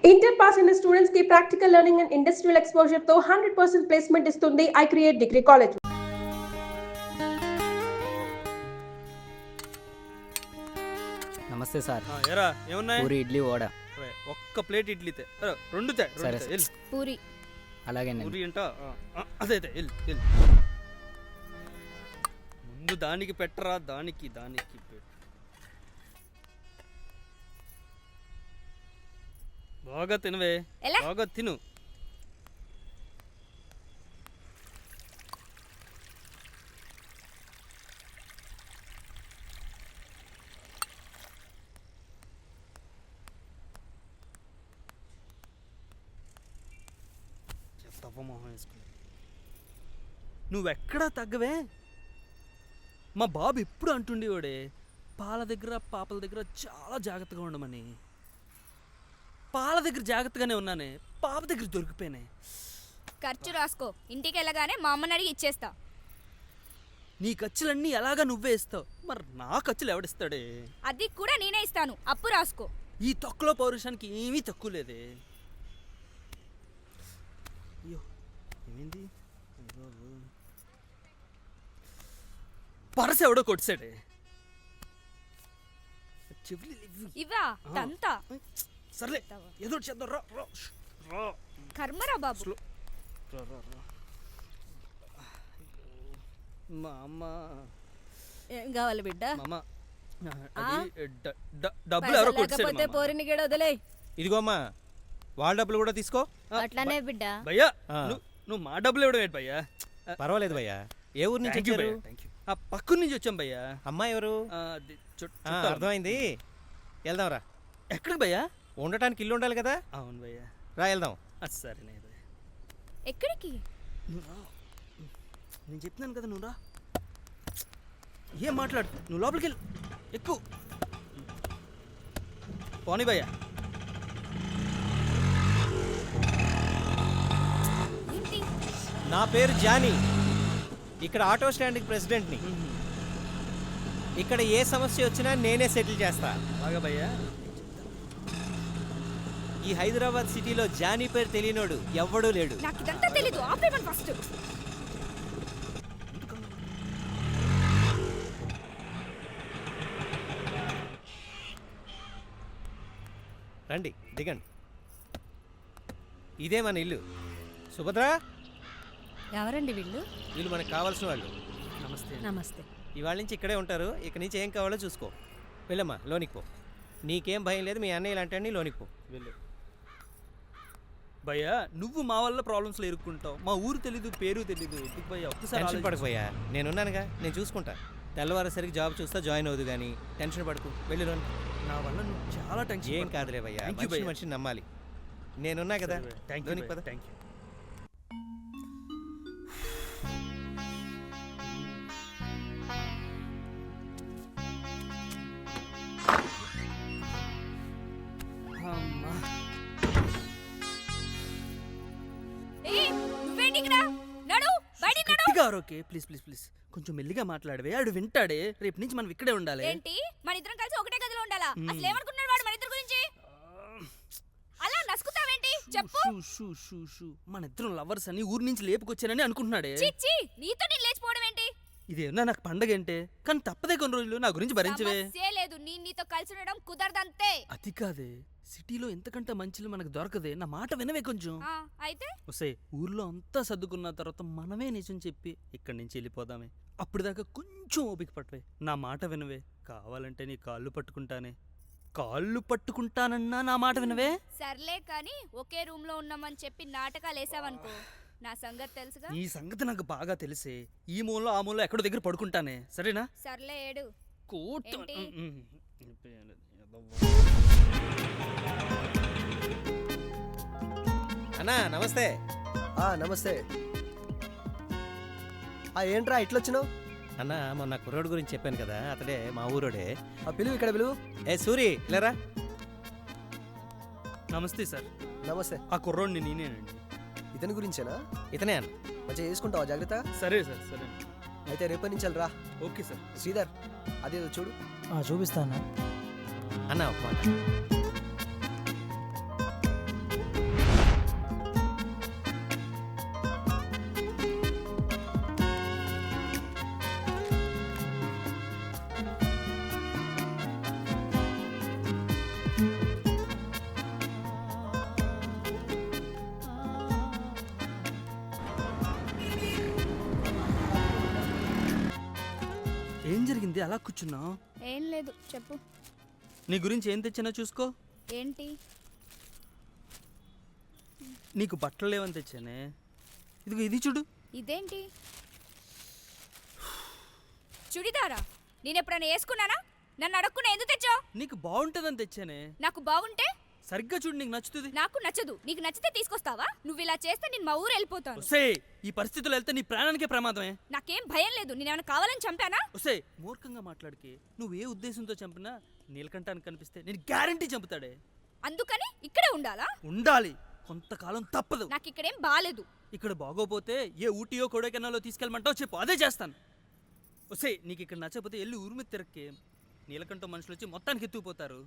Inter pass అయిన students కి practical learning and industrial exposure తో 100% ప్లేస్మెంట్ ఇస్తుంది ఐ క్రియేట్ డిగ్రీ కాలేజ్. నమస్తే సార్. ఎరా ఏమున్నాయి? పూరి ఇడ్లీ వడ. ఒక్క ప్లేట్ ఇడ్లీ రెండు సరే పూరి అలాగే పూరి అంట అదే ముందు దానికి పెట్టరా, దానికి పెట్టు. బాగా తినవే, ఎలా? బాగా తిను. మొహం వేసుకుని నువ్వెక్కడా తగ్గవే. మా బాబు ఎప్పుడు అంటుండేవాడే పాల దగ్గర పాపల దగ్గర చాలా జాగ్రత్తగా ఉండమని. పాల దగ్గర జాగ్రత్తగానే ఉన్నానే, పాప దగ్గర దొరికిపోయినా. ఖర్చు రాసుకో, ఇంటికి వెళ్ళగానే మా అమ్మని అడిగి ఇచ్చేస్తా. నీ ఖర్చులన్నీ ఎలాగా నువ్వే ఇస్తావు, మరి నా ఖర్చులు ఎవడిస్తాడే? అది కూడా నేనే ఇస్తాను, అప్పు రాసుకో. ఈ తొక్కలో పౌరుషానికి ఏమీ తక్కువ లేదే. అయ్యో ఏమైంది? పరస ఎవడో కొట్టాడే. ఇవా తంతా సర్లే ఏదో చేద్దాం. కర్మరా బాబు. మా అమ్మ ఏం కావాలి బిడ్డ? మామ డబ్బులు ఎవరో కొట్టాడు. పోరిని గడ వదిలే. ఇదిగో అమ్మా, వాళ్ళ డబ్బులు కూడా తీసుకో. అట్లానే బిడ్డ. భయ్యా నువ్వు మా డబ్బులు ఇవ్వడం ఏంటి భయ్యా? పర్వాలేదు భయ్యా. ఏ ఊరు నుంచి వచ్చారు? పక్కన నుంచి వచ్చాం భయ్యా. అమ్మాయి ఎవరు? అర్థమైంది, వెళ్దాంరా. ఎక్కడికి భయ్యా? ఉండటానికి ఇల్లు ఉండాలి కదా. అవును భయ్యా, రా వెళ్దాం. సరే ఎక్కడికి? నేను చెప్తున్నాను కదా, నువ్వు రా. ఏం మాట్లాడు, నువ్వు లోపలికి వెళ్ళు. ఎక్కువ పోనీ భయ్యా. నా పేరు జానీ, ఇక్కడ ఆటో స్టాండ్కి ప్రెసిడెంట్ని. ఇక్కడ ఏ సమస్య వచ్చినా నేనే సెటిల్ చేస్తా. బాగా భయ్యా. ఈ హైదరాబాద్ సిటీలో జానీ పేరు తెలియనోడు ఎవ్వడూ లేడు. నాకు ఇదంతా తెలీదు, ఆపేమని ఫస్ట్. రండి దిగండి. ఇదే మన ఇల్లు. సుభద్ర, ఎవరండి వీళ్ళు? వీళ్ళు మనకు కావాల్సిన వాళ్ళు. నమస్తే. నమస్తే. ఇవాళ నుంచి ఇక్కడే ఉంటారు. ఇక్కడి నుంచి ఏం కావాలో చూసుకో. వెళ్ళమ్మా, లోనికి పో. నీకేం భయం లేదు, మీ అన్నయ్య ఇలాంటి లోనికి పో. వెళ్ళు భయ్యా. నువ్వు మా వల్ల ప్రాబ్లమ్స్లో ఇరుక్కుంటావు. మా ఊరు తెలీదు, పేరు తెలీదు. భయ్యా ఒక్కసారి టెన్షన్ పడకపోయా, నేనున్నానుగా, నేను చూసుకుంటా. తెల్లవారేసరికి జాబ్ చూస్తా, జాయిన్ అవుదు కానీ టెన్షన్ పడకు. వెళ్ళి లోని. నా వల్ల నువ్వు చాలా టెన్షన్. ఏం కాదులే భయ్యా, మనిషిని నమ్మాలి. నేనున్నా కదా. లోనికి పద. Thank you. Okay please please please కొంచెం మెల్లిగా మాట్లాడవే. ఆడు వింటాడే. రేపు నుంచి మనం ఇక్కడే ఉండాలి. ఏంటి, మన ఇద్దరం కలిసి ఒకటే గదిలో ఉండాలా? అసలు ఏమనుకున్నాడు వాడు మన ఇద్దరి గురించి? అలా నసుకుతావేంటి చెప్పు. మన ఇద్దరం లవర్స్ అని ఊరి నుంచి లేపుకొచ్చానని అనుకుంటున్నాడే. చిచ్చి, నీతో నేను లేచిపోవడం ఏంటి? ఇదేనా నాకు పండగ ఏంటే, కానీ తప్పదే కొన్ని రోజులు నా గురించి భరించవే. లేదు, నేను నీతో కలిసి ఉండడం కుదరదంతే. అది కాదే, సిటీలో ఎంతకంటే మంచిలు మనకు దొరకదే. నా మాట వినవే కొంచెం. అయితే వస్తే ఊర్లో అంతా సర్దుకున్న తర్వాత మనమే నిజం చెప్పి ఇక్కడి నుంచి వెళ్ళిపోదామే. అప్పటిదాకా కొంచెం ఓపిక పట్టవే. నా మాట వినవే. కావాలంటే నీ కాళ్ళు పట్టుకుంటానే. కాళ్ళు పట్టుకుంటానన్నా నా మాట వినవే. సర్లే కానీ ఒకే రూమ్ లో ఉన్నామని చెప్పి నాటకాలు వేసావనుకో, నా సంగతి తెలుసుగా. ఈ సంగతి నాకు బాగా తెలిసే. ఈ మూలలో ఆ మూలలో ఎక్కడో దగ్గర పడుకుంటానే, సరేనా? సర్లే ఏడు. కోట్ అన్నా నమస్తే. నమస్తే. ఏంట్రా ఇట్లొచ్చినావు? అన్న, మొన్న కుర్రోడు గురించి చెప్పాను కదా, అతడే మా ఊరోడే. పిలువు, ఇక్కడ పిలువు. సూరి లేరా? నమస్తే సార్. నమస్తే. ఆ కుర్రోడిని నేనేనండి. ఇతని గురించేనా? ఇతనే అన్న. మంచిగా చేసుకుంటావా? జాగ్రత్త. సరే సార్. సరే అయితే రేపటి నుంచి రా. Okay sir. శ్రీధర్, అదేదో చూడు. చూపిస్తాను అన్న ఒక మాట. ఏమైంది అలా కూర్చున్నావు? ఏం లేదు చెప్పు. నీ గురించి ఏం తెచ్చినా చూసుకో. ఏంటి? నీకు బట్టలు లేవని తెచ్చానే. ఇదిగో ఇది చూడు. ఇదేంటి? చుడిదారా? నేను ఎప్పుడైనా వేసుకున్నానా? నన్ను అడగకుండా ఎందుకు తెచ్చావు? నీకు బాగుంటుందని తెచ్చానే. నాకు బాగుంటే సరిగ్గా చూడు, నీకు నచ్చుతుంది. నాకు నచ్చదు. నీకు నచ్చితే తీసుకొస్తావా? నువ్వు ఇలా చేస్తే నేను మా ఊరు వెళ్ళిపోతాను. ఒసే, ఈ పరిస్థితుల్లో వెళ్తే నీ ప్రాణానికే ప్రమాదమే. నాకేం భయం లేదు. నేనేమైనా కావాలని చంపానా? ఒసే, మూర్ఖంగా మాట్లాడికి. నువ్వు ఏ ఉద్దేశంతో చంపినా నీలకంఠానికి కనిపిస్తే నేను గ్యారంటీ చంపుతాడే. అందుకని ఇక్కడే ఉండాలా? ఉండాలి, కొంతకాలం తప్పదు. నాకు ఇక్కడేం బాలేదు. ఇక్కడ బాగోపోతే ఏ ఊటీయో కొడైకెనాలో తీసుకెళ్ళమంటావు చెప్పు, అదే చేస్తాను. ఒసే, నీకు ఇక్కడ నచ్చకపోతే వెళ్ళి ఊరి మీద తిరక్కే. నీలకంఠం మనుషులు వచ్చి మొత్తానికి ఎత్తుకుపోతారు.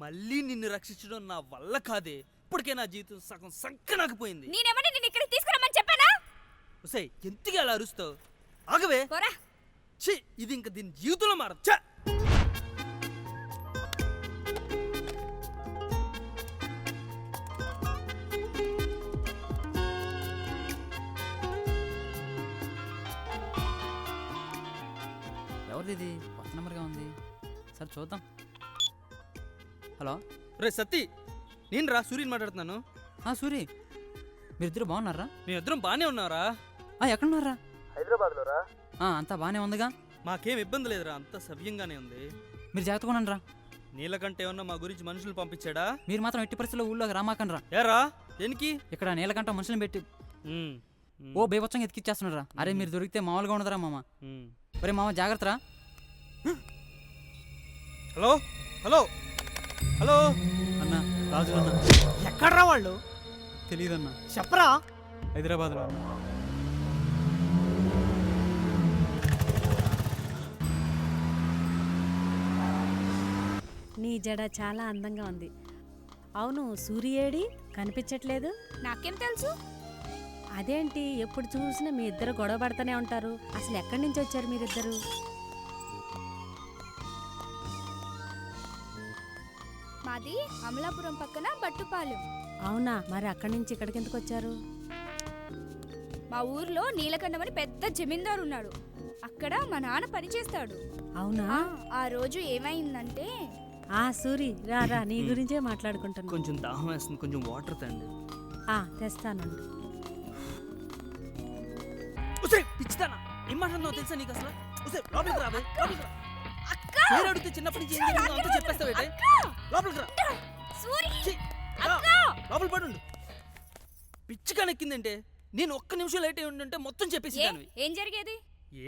మళ్ళీ నిన్ను రక్షించడం నా వల్ల కాదే. ఇప్పటికే నా జీవితం సగం సంకనాకపోయింది. నేనేమన్నా నిన్ను ఇక్కడికి తీసుకురమ్మని చెప్పానా? ఒసే, ఎందుకు అలా అరుస్తావు? ఆగవే. పోరా. ఛీ, ఇది ఇంక దీని జీవితంలో మారదు. ఛ! ఎవరిది ఇది? కొత్త నెంబర్గా ఉంది. సరే చూద్దాం. హలో. రే సత్తి, నేను రా సూర్యని మాట్లాడుతున్నాను. సూరి, మీరిద్దరు బాగున్నారా? మేమిద్దరం బాగానే ఉన్నారా? ఎక్కడున్నారా? హైదరాబాద్లో రా. అంతా బాగానే ఉందిగా. మాకేం ఇబ్బంది లేదురా, అంతా సవ్యంగానే ఉంది. మీరు జాగ్రత్తగా ఉండండిరా. నీలకంఠ ఏమన్నా మా గురించి మనుషులు పంపించాడా? మీరు మాత్రం ఎట్టి పరిస్థితుల్లో ఊళ్ళోకి రామాకండ్రా. ఏరా దేనికి? ఇక్కడ నీలకంఠ మనుషులను పెట్టి ఉమ్, ఓ బేబచ్చంగా ఎత్తిచ్చేస్తున్నారా. అరే మీరు దొరికితే మామూలుగా ఉండదురా మామ. ఉమ్. ఒరే మామ జాగ్రత్తరా. హలో హలో హలో అన్నా, రాజు అన్న. ఎక్కడ్రా వాళ్ళు? తెలీదన్నా. చెప్పరా. హైదరాబాద్లో అన్న. నీ జడ చాలా అందంగా ఉంది. అవును, సూర్యేడి కనిపించట్లేదు. నాకేం తెలుసు? అదేంటి ఎప్పుడు చూసినా మీ ఇద్దరు గొడవ పడుతూనే ఉంటారు. అసలు ఎక్కడి నుంచి వచ్చారు మీరిద్దరు? మాది అమలాపురం పక్కన బట్టుపాలెం. అవునా, మరి అక్కడి నుంచి ఇక్కడికి ఎందుకు వచ్చారు? మా ఊర్లో నీలకంఠం అని పెద్ద జమీందారు ఉన్నాడు. అక్కడ మా నాన్న పనిచేస్తాడు. అవునా? ఆ రోజు ఏమైందంటే సూరి రా రా, నీ గురించే మాట్లాడుకుంటున్నా. కొంచెం దాహం వేస్తుంది, కొంచెం వాటర్ తండి. తెస్తానండి. పిచ్చిదానా, ఏం మాట్లాడుతున్నావు తెలుసా నీకు అసలు? లోపలికి రావే, లోపలికి రా. పేరు అడిగితే చిన్నప్పటి నుంచి ఏం జరిగిందో అంతా చెప్పేస్తావేటే. లోపలికి రా. ఛీ, రా. లోపల పడుండు. పిచ్చిగా నెక్కిందంటే నేను ఒక్క నిమిషం లేట్ అయి ఉండంటే మొత్తం చెప్పేసి ఏం జరిగేది?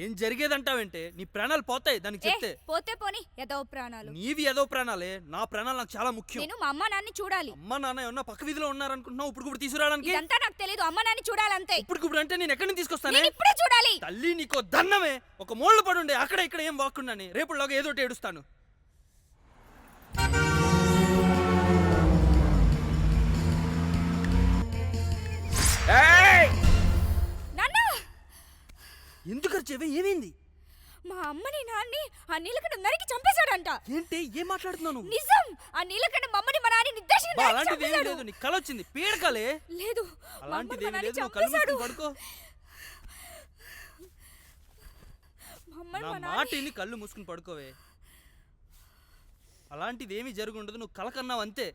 ఏం జరిగేదంటావేంటే నీ ప్రాణాలు పోతాయి దానికి చెప్తే. పోతే పోని, ఏదో ప్రాణాలు. నీవి ఏదో ప్రాణాలే, నా ప్రాణాలు నాకు చాలా ముఖ్యం. నేను మా అమ్మ నాన్ని చూడాలి. అమ్మ నాన్న ఏమన్నా పక్క వీధిలో ఉన్నారనుకుంటున్నావు ఇప్పుడు కూడా తీసుకురావడానికి? ఇదంతా నాకు తెలియదు. అమ్మ నాన్ని చూడాలంతే. ఇప్పుడు అంటే నేను ఎక్కడి నుంచి తీసుకొస్తానే? నేను ఇప్పుడే చూడాలి. తల్లి నీకో దన్నమే. ఒక మూల పడుండే అక్కడ ఇక్కడ ఏం వాక్కున్నాను. రేపులాగా ఏదోటి ఏడుస్తాను. నాన్న, ఎందుకు అరిచేవే? ఏమైంది? మా అమ్మని నాన్ని ఆ నీలకంఠం నరికి చంపేశాడంట. ఏంటి ఏం మాట్లాడుతున్నాను? నిజం. ఆ నీలకంఠం మమ్మని మా నాన్ని నిర్దేశించి నరికి అలాంటిది ఏమీ చంపేశాడు. లేదు, నీకు కల వచ్చింది. పీడకలే. లేదు, అలాంటిది మా ఏమీ నాన్ని లేదు, నువ్వు కళ్ళు చంపేశాడు. మూసుకుని పడుకో. మా అమ్మని నా మా మాట నాన్ని- విని కళ్ళు మూసుకుని పడుకోవే. అలాంటిది ఏమీ జరుగుండదు, నువ్వు కలకన్నావు అంతే.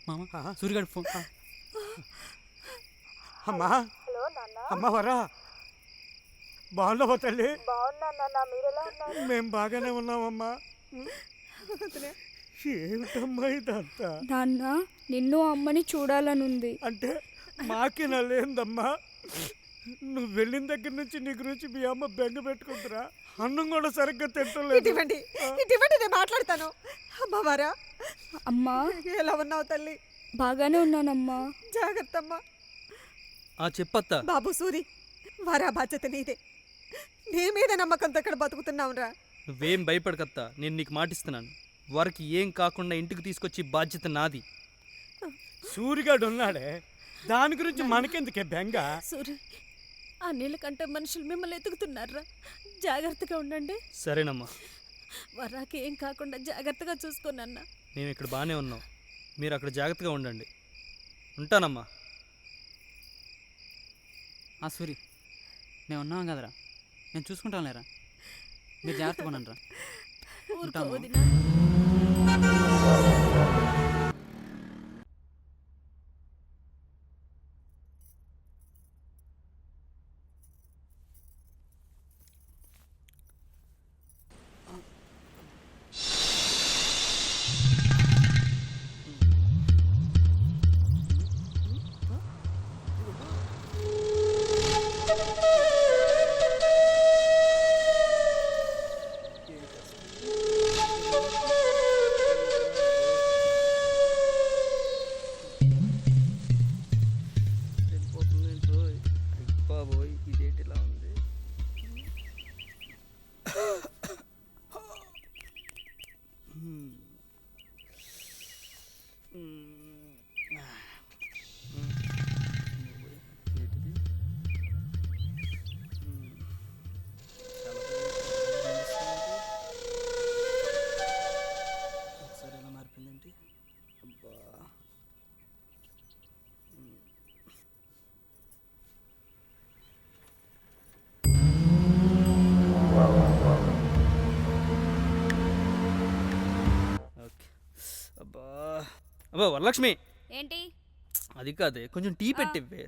మామ, సూర్యగాడి ఫోన్. అమ్మా, అమ్మ వరా, బాగున్నావా తల్లి? మేం బాగానే ఉన్నామమ్మా. ఏమిటమ్మా ఇదంతా? నాన్న, నిన్ను అమ్మని చూడాలనుంది. అంటే మాకేనా లేదమ్మా? నువ్వు వెళ్ళిన దగ్గర నుంచి నీ గురించి మీ అమ్మ బెంగ పెట్టుకుంటురా. అన్నం కూడా సరిగ్గా తింటలేదు. ఇటువంటి నేను మాట్లాడతాను. అమ్మవారా, అమ్మా ఎలా ఉన్నావు తల్లి? బాగానే ఉన్నానమ్మా. జాగ్రత్త అమ్మా. చెప్పత్తా. బాబు సూరి, వారా బాధ్యత నీదే. నీ మీద నమ్మకంతో ఇక్కడ బతుకుతున్నావురా. నువ్వేం భయపడకత్తా, నేను నీకు మాటిస్తున్నాను. వారికి ఏం కాకుండా ఇంటికి తీసుకొచ్చి బాధ్యత నాది. సూరిగాడు ఉన్నాడే, దాని గురించి మనకెందుకే బెంగ? సూరి ఆ నీళ్ళకంటే మనుషులు మిమ్మల్ని ఎతుకుతున్నారా, జాగ్రత్తగా ఉండండి. సరేనమ్మా, వరాకి ఏం కాకుండా జాగ్రత్తగా చూసుకోనన్నా. మేము ఇక్కడ బాగానే ఉన్నాం, మీరు అక్కడ జాగ్రత్తగా ఉండండి. ఉంటానమ్మా. ఆ సూరి, మేము ఉన్నాం కదరా, నేను చూసుకుంటాను లేరా, మీరు జాగ్రత్తగా ఉండండి రా. ఊరుకో ఉంటామా? వదినా. బాబోయ్, ఇదేంటి ఇలా ఉంది? ఒకసారి ఎలా మారిపోయిందేంటి? అబ్బా. ఓకే. అబ్బా అబ్బా వరలక్ష్మి, ఏంటి అది కాదే, కొంచెం టీ పెట్టివ్వే.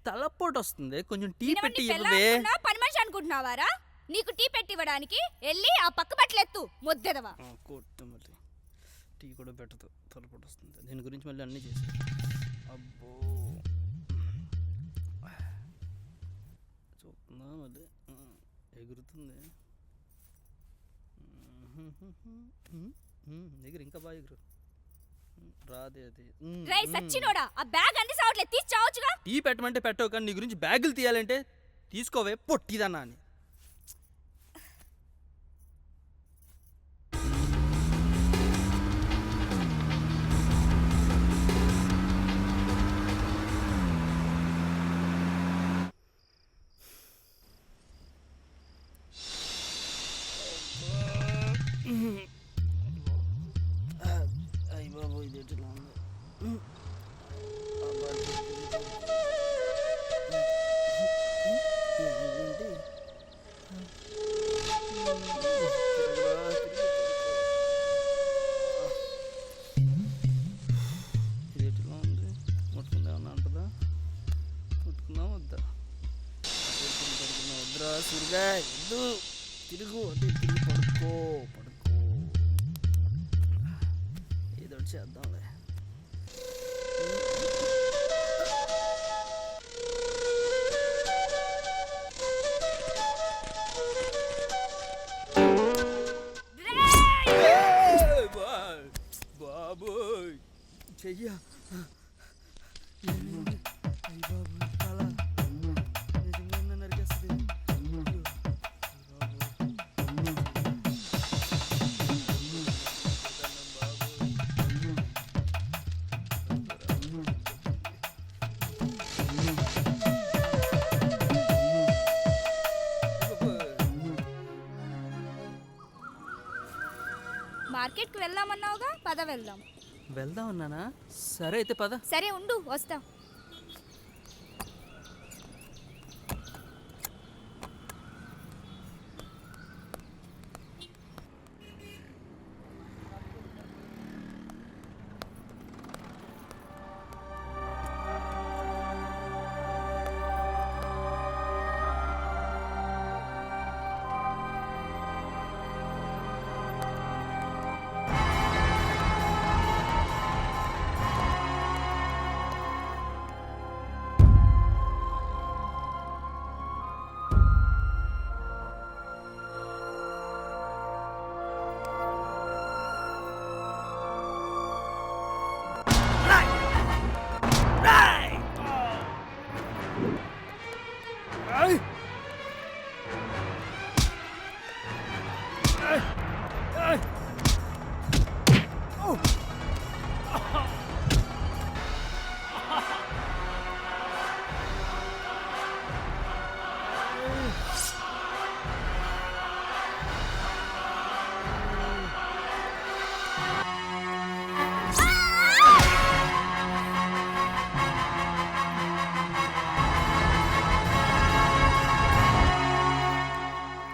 తలపోటు వస్తుంది, కొంచెం టీ నేనేమన్నా పెట్టి నీ పెళ్ళాం ఇవ్వవే. అనుకున్నా, పని మనిషి అనుకుంటున్నావారా? నీకు టీ పెట్టి ఇవ్వడానికి వెళ్ళి ఆ పక్క బట్టలెత్తు మొద్దెదవా. కొట్టు మళ్ళీ టీ కూడా పెట్టదు, తలపోటు వస్తుంది. దీని గురించి మళ్ళీ అన్నీ చేసి అబ్బో చూస్తుందా మళ్ళీ ఎగురుతుంది. ఎగురు, ఇంకా బాగా ఎగురు. రాదే అది. రేయ్ సచ్చినోడా, ఆ బ్యాగ్ అంది సావట్లేదు, తీసి చావచ్చుగా. టీ పెట్టమంటే పెట్టవు, కానీ నీ గురించి బ్యాగులు తీయాలంటే తీసుకోవే పొట్టిదన్నా అని. అయ్య బాబు, ఇదేంటి ఇలా ఉంది? ఇదేంటిలా ఉంది? ముట్టుకుందా ఏమన్నా అంటదా? ముట్టుకుందా వద్దా? వద్దురా సూరిగా, వద్దు. తిరుగు, అదే తిరిగి పడుకో పడుకో. ఏదో ఒకటి చేద్దాంలే. బాబోయ్ చెయ్యా. నిజంగా నరికేస్తుంది. మార్కెట్కి వెళ్దామన్నావుగా, పద వెళ్దాం. వెళ్దాం అన్నానా? సరే అయితే పద. సరే ఉండు, వస్తా. ఏయ్!